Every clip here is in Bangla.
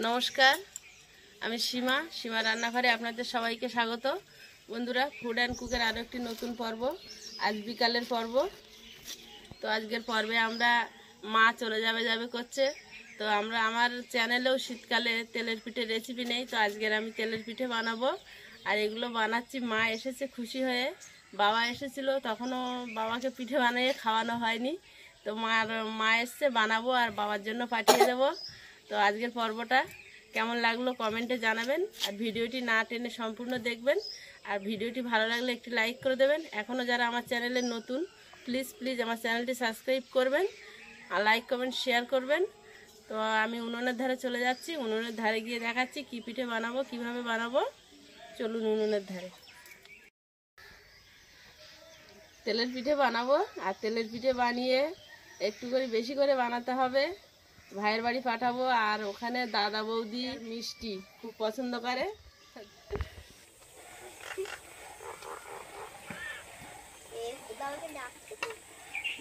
নমস্কার, আমি সীমা রান্নাঘরে আপনাদের সবাইকে স্বাগত। বন্ধুরা, ফুড অ্যান্ড কুকের আরও একটি নতুন পর্ব, আজ বিকালের পর্ব। তো আজকের পর্বে আমরা মা চলে যাবে করছে। তো আমার চ্যানেলেও শীতকালে তেলের পিঠে রেসিপি নেই, তো আজকের আমি তেলের পিঠে বানাবো। আর এগুলো বানাচ্ছি, মা এসেছে খুশি হয়ে, বাবা এসেছিল, তখনও বাবাকে পিঠে বানিয়ে খাওয়ানো হয়নি। তো মা এসছে, বানাবো আর বাবার জন্য পাঠিয়ে দেবো। তো আজকের পর্বটা কেমন লাগলো কমেন্টে জানাবেন, আর ভিডিওটি না টেনে সম্পূর্ণ দেখবেন। আর ভিডিওটি ভালো লাগলে একটি লাইক করে দেবেন। এখনও যারা আমার চ্যানেলে নতুন, প্লিজ আমার চ্যানেলটি সাবস্ক্রাইব করবেন, আর লাইক কমেন্ট শেয়ার করবেন। তো আমি উনুনের ধারে চলে যাচ্ছি, উনুনের ধারে গিয়ে দেখাচ্ছি কী পিঠে বানাবো, কিভাবে বানাবো। চলুন উনুনের ধারে। তেলের পিঠে বানাবো, আর তেলের পিঠে বানিয়ে একটু করে বেশি করে বানাতে হবে, ভাইয়ের বাড়ি পাঠাবো। আর ওখানে দাদা বৌদি মিষ্টি খুব পছন্দ করে।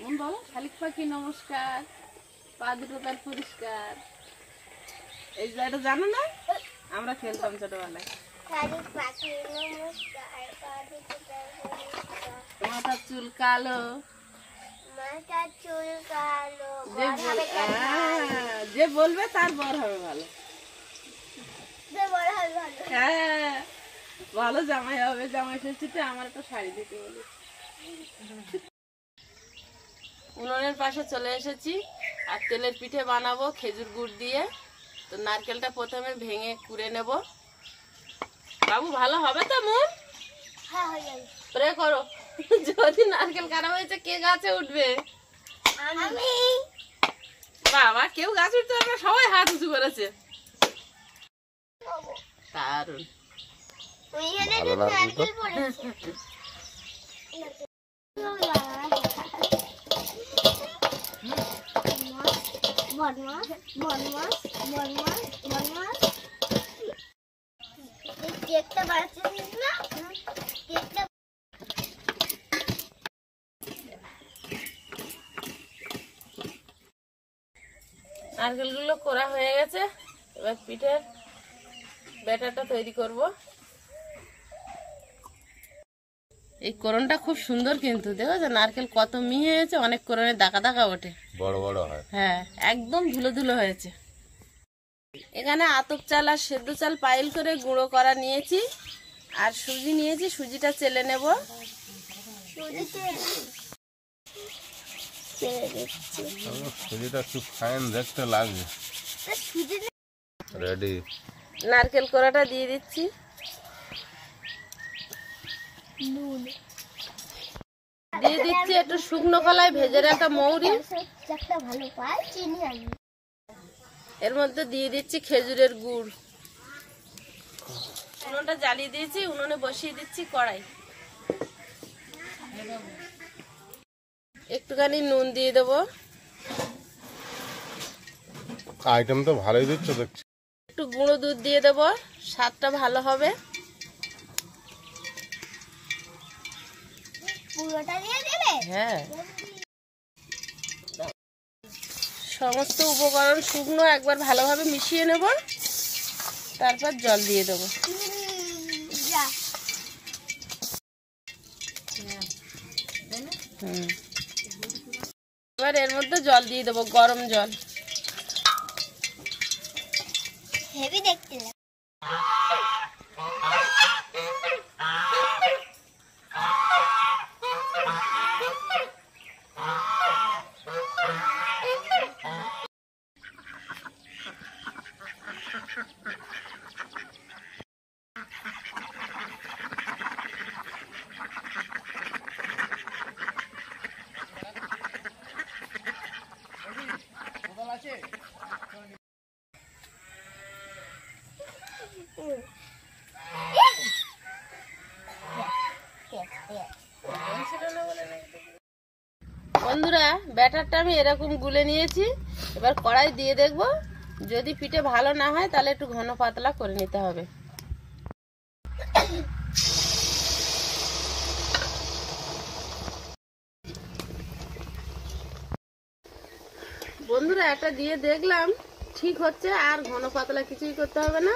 বলো, শালিক পাখি নমস্কার, পা দুটো তার পরিষ্কার। এই জায়গাটা জানো না? আমরা খেলতাম ছোটবেলায়। মাথার চুল কালো, যে বলবে তার বর হবে ভালো। হ্যাঁ, ভালো জামাই হবে। জামাই ষষ্ঠীতে আমার একটা শাড়ি দিতে বলি। উনুনের পাশে চলে এসেছি, আর তেলের পিঠে বানাবো খেজুর গুড় দিয়ে। তো নারকেলটা প্রথমে ভেঙে কুড়ে নেব। বাবু, ভালো হবে তো মন? প্রে করো, যদি নারকেল খারাপ হয়েছে কে গাছে উঠবে? বাবা, কেউ গাছ উঠতে পারবে, সবাই হাত উঁচু করেছে। দারুণ। নারকেলগুলো করা হয়ে গেছে, এবার পিঠের ব্যাটারটা তৈরি করব। এই কোরনটা খুব সুন্দর, কিন্তু দেখো যে নারকেল কত মিহি হয়েছে, অনেক কোরনের দাকা দাকা ওঠে, বড় বড় হয়। হ্যাঁ, একদম ধুলো ধুলো হয়েছে। এখানে আতপ চাল আর সেদ্ধ চাল পাইল করে গুঁড়ো করা নিয়েছি, আর সুজি নিয়েছি, সুজিটা চেলে নেব। সুজিটা খুব ফাইন দেখতে লাগে। রেডি। নারকেল কোড়াটা দিয়ে দিচ্ছি, দিয়ে দিচ্ছি একটু শুকনো কলায় ভেজে রাখা মৌরি, এর মধ্যে দিয়ে দিচ্ছি খেজুরের গুড়। উনুনটা জ্বালিয়ে দিয়েছি, উনুনে বসিয়ে দিচ্ছি কড়াই। একটুখানি নুন দিয়ে দেবো। আইটেম তো ভালোই দিচ্ছ দেখছি। একটু গুঁড়ো দুধ দিয়ে দেবো, স্বাদটা ভালো হবে। হ্যাঁ, সমস্ত উপকরণ শুকনো একবার ভালোভাবে মিশিয়ে নেব, তারপর জল দিয়ে দেবো। এবার এর মধ্যে জল দিয়ে দেবো, গরম জল। হেভি দেখতে বন্ধুরা, ব্যাটারটা আমি এরকম গুলে নিয়েছি। এবার কড়াই দিয়ে দেখবো, যদি পিঠে ভালো না হয় তাহলে একটু ঘন পাতলা করে নিতে হবে। বন্ধুরা, এটা দিয়ে দেখলাম ঠিক হচ্ছে, আর ঘন পাতলা কিছুই করতে হবে না।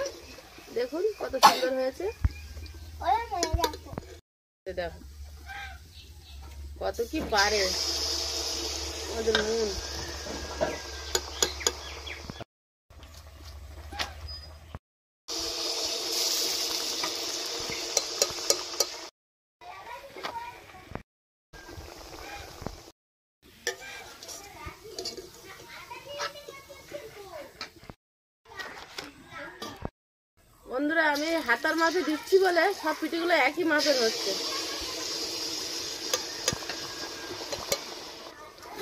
দেখুন কত সুন্দর হয়েছে। দেখো কত কি পারে ওদের মন। বন্ধুরা আমি হাতার মাপে দিচ্ছি বলে সব পিঠেগুলো একই মাপের হচ্ছে।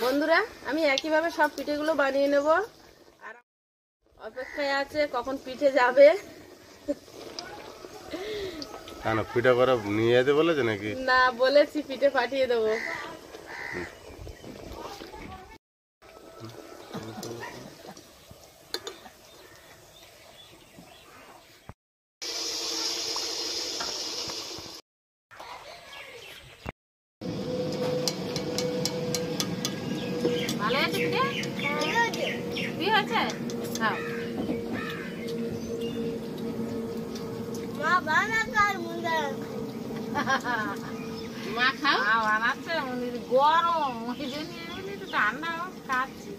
বন্ধুরা আমি একইভাবে সব পিঠেগুলো বানিয়ে নেব, আর অপেক্ষায় আছে কখন পিঠে যাবে। কেন পিঠা করে নিয়ে যেতে বলেছে নাকি? না, বলেছি পিঠে পাঠিয়ে দেবো। ভালো আছে পিঠে? কি হয়েছে? খাও। মা খাও। বানাচ্ছে গরম, ওই জন্য একটু ঠান্ডা খাচ্ছি।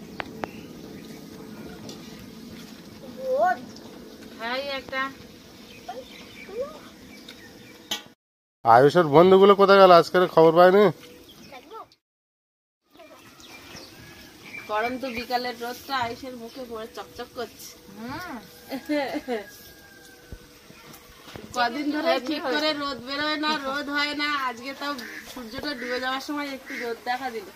খাই একটা। আয়ুষের বন্ধুগুলো কোথায় গেল? আজকের খবর পাইনি। গরম তো বিকালের রোদটা আইসের মুখে পড়ে চকচক করছে। কদিন ধরে ঠিক করে রোদ বেরোয় না, রোদ হয় না। আজকে তো সূর্যটা ডুবে যাওয়ার সময় একটু রোদ দেখা দিল।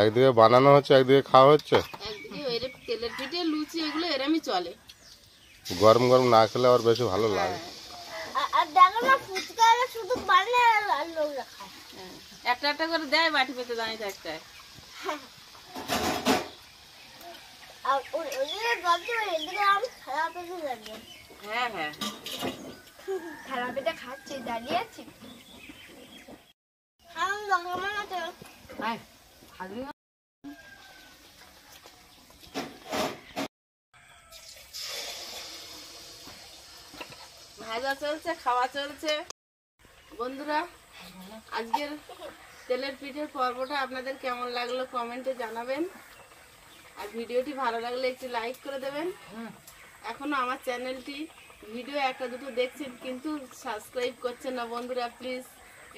একদিকে বানানো হচ্ছে, একদিকে খাওয়া হচ্ছে। একদিকে ওই তেলের পিঠে লুচি এগুলো এরমই চলে। গরম গরম না খেলে আবার বেশি ভালো লাগে। একটা একটা করে দেয়, বাটি পেতে দাঁড়িয়ে থাকতে হয়। হ্যাঁ হ্যাঁ, খারাপ এটা খাচ্ছি, দাঁড়িয়ে আছি। ভাজা চলছে, খাওয়া চলছে। বন্ধুরা আজকের তেলের পিঠের পর্বটা আপনাদের কেমন লাগলো কমেন্টে জানাবেন, আর ভিডিওটি ভালো লাগলে একটু লাইক করে দেবেন। এখনো আমার চ্যানেলটি ভিডিও একটা দুটো দেখছেন কিন্তু সাবস্ক্রাইব করছেন না বন্ধুরা, প্লিজ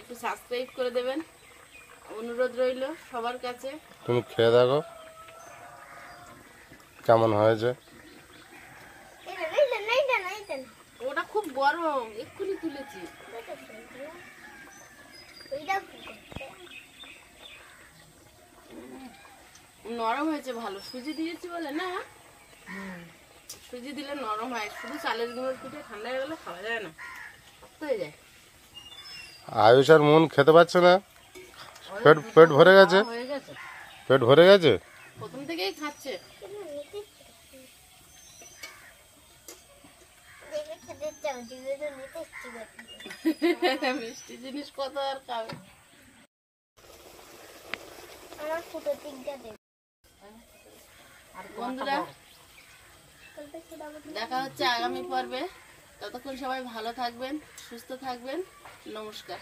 একটু সাবস্ক্রাইব করে দেবেন, অনুরোধ রইল সবার কাছে। তুমি খেয়ে দেখো কেমন হয়েছে। ওটা খুব গরম, এক্ষুনি তুলেছি। নরম হয়েছে ভালো, সুজি দিয়েছি বলে না। সুজি দিলে নরম হয়, শুধু চালের গুঁড়োর পিঠে ঠান্ডা হয়ে গেলে খাওয়া যায় না, শক্ত হয়ে যায়। আয়ুষ আর মন খেতে পাচ্ছে না, পেট পেট ভরে গেছে। হয়ে গেছে। পেট ভরে গেছে। প্রথম থেকেই খাচ্ছে। মিষ্টি জিনিস কত আর খাবে। বন্ধুরা দেখা হচ্ছে আগামী পর্বে। ততক্ষণ সবাই ভালো থাকবেন, সুস্থ থাকবেন। নমস্কার।